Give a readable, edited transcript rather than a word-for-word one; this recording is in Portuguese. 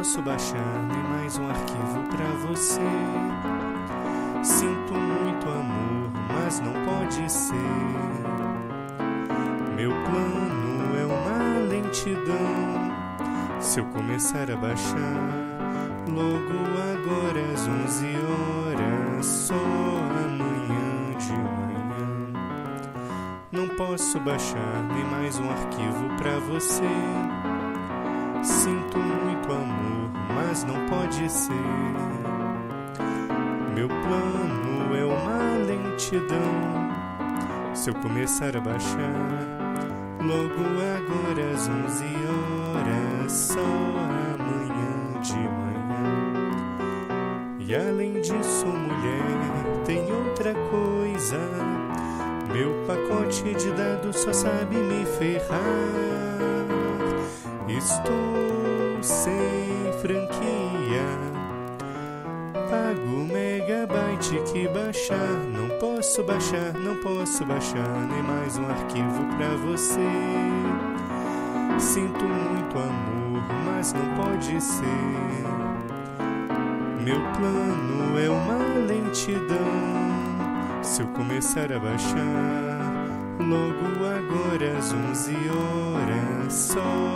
posso baixar nem mais um arquivo pra você. Sinto muito amor, mas não pode ser. Meu plano é uma lentidão. Se eu começar a baixar, logo agora às 11 horas, só amanhã de manhã. Não posso baixar nem mais um arquivo pra você. Sinto muito amor, mas não pode ser. Meu plano é uma lentidão. Se eu começar a baixar, logo agora às 11 horas, só amanhã de manhã. E além disso, mulher, tem outra coisa. Meu pacote de dados só sabe me ferrar. Estou sem franquia. Pago megabyte que baixar. Não posso baixar, não posso baixar nem mais um arquivo pra você. Sinto muito amor, mas não pode ser. Meu plano é uma lentidão. Se eu começar a baixar, logo agora às 11 horas, só